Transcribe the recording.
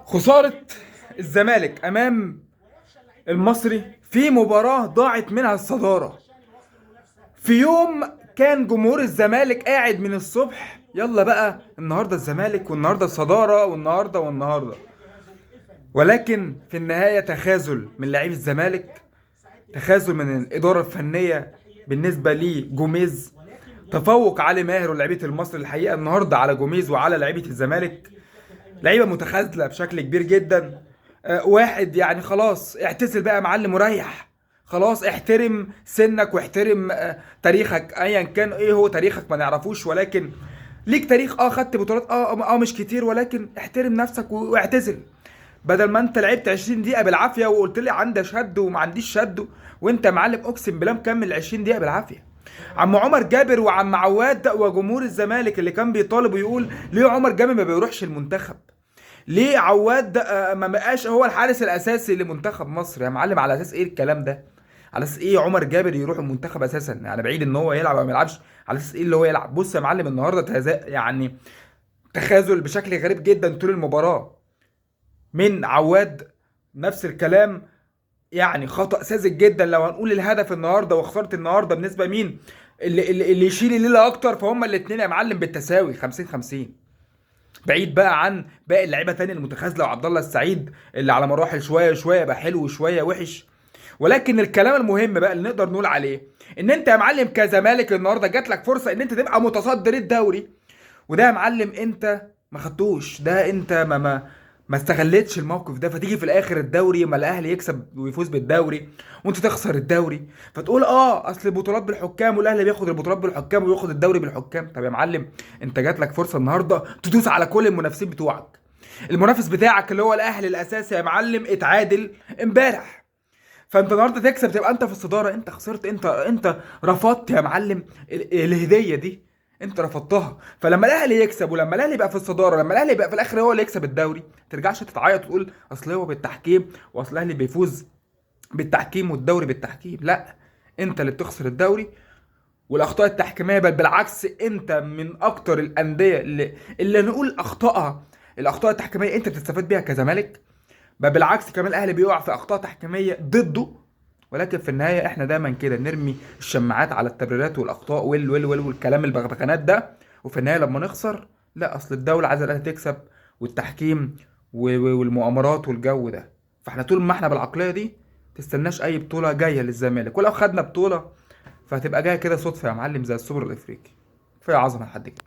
خسارة الزمالك امام المصري في مباراة ضاعت منها الصدارة، في يوم كان جمهور الزمالك قاعد من الصبح يلا بقى النهارده الزمالك والنهارده الصدارة والنهارده، ولكن في النهاية تخاذل من لاعبي الزمالك، تخاذل من الإدارة الفنية بالنسبة لي جوميز. تفوق علي ماهر ولاعيبة المصري الحقيقة النهارده على جوميز وعلى لعيبة الزمالك، لعيبة متخاذلة بشكل كبير جدا. واحد يعني خلاص اعتزل بقى يا معلم وريح، خلاص احترم سنك واحترم تاريخك ايا كان ايه هو تاريخك ما نعرفوش، ولكن ليك تاريخ، خدت بطولات مش كتير، ولكن احترم نفسك واعتزل. بدل ما انت لعبت 20 دقيقة بالعافية وقلت لي عندي شد وما عنديش شد، وانت يا معلم اقسم بالله مكمل 20 دقيقة بالعافية. عم عمر جابر وعم عواد وجمهور الزمالك اللي كان بيطالب ويقول ليه عمر جابر ما بيروحش المنتخب؟ ليه عواد ما بقاش هو الحارس الاساسي لمنتخب مصر يا معلم؟ على اساس ايه الكلام ده؟ على اساس ايه عمر جابر يروح المنتخب اساسا؟ يعني بعيد ان هو يلعب او ما يلعبش، على اساس ايه اللي هو يلعب؟ بص يا معلم النهارده يعني تخاذل بشكل غريب جدا طول المباراه من عواد، نفس الكلام. يعني خطأ ساذج جدا. لو هنقول الهدف النهارده وخساره النهارده بالنسبه مين اللي يشيل الليله اكتر، فهم الاثنين يا معلم بالتساوي 50-50. بعيد بقى عن باقي اللعيبه تاني المتخاذله وعبد الله السعيد اللي على مراحل شويه شويه بقى حلو وشويه وحش. ولكن الكلام المهم بقى اللي نقدر نقول عليه ان انت يا معلم كزمالك النهارده جات لك فرصه ان انت تبقى متصدر الدوري، وده يا معلم انت ما خدتوش، ده انت ما استغلتش الموقف ده، فتيجي في الاخر الدوري ما الاهلي يكسب ويفوز بالدوري وانت تخسر الدوري، فتقول اصل البطولات بالحكام والاهلي بياخد البطولات بالحكام وياخد الدوري بالحكام. طب يا معلم انت جات لك فرصه النهارده تدوس على كل المنافسين بتوعك. المنافس بتاعك اللي هو الاهلي الاساسي يا معلم اتعادل امبارح، فانت النهارده تكسب تبقى انت في الصداره، انت خسرت، انت رفضت يا معلم الهديه دي، انت رفضتها. فلما الاهلي يكسب ولما الاهلي يبقى في الصداره، لما الاهلي يبقى في الاخر هو اللي يكسب الدوري، ما ترجعش تتعيط وتقول اصل هو بالتحكيم واصل الاهلي بيفوز بالتحكيم والدوري بالتحكيم. لا، انت اللي بتخسر الدوري والاخطاء التحكيميه، بل بالعكس انت من اكتر الانديه اللي نقول اخطائها الاخطاء التحكيميه انت بتستفاد بيها كزمالك، بل بالعكس كمان الاهلي بيقع في اخطاء تحكيميه ضده. ولكن في النهايه احنا دايما كده نرمي الشماعات على التبريرات والاخطاء والكلام البغبغانات ده، وفي النهايه لما نخسر لا اصل الدوله عايزه الاهلي تكسب والتحكيم والمؤامرات والجو ده. فاحنا طول ما احنا بالعقليه دي تستناش اي بطوله جايه للزمالك، ولو خدنا بطوله فهتبقى جايه كده صدفه يا معلم زي السوبر الافريقي. كفايه عظمه لحد كده.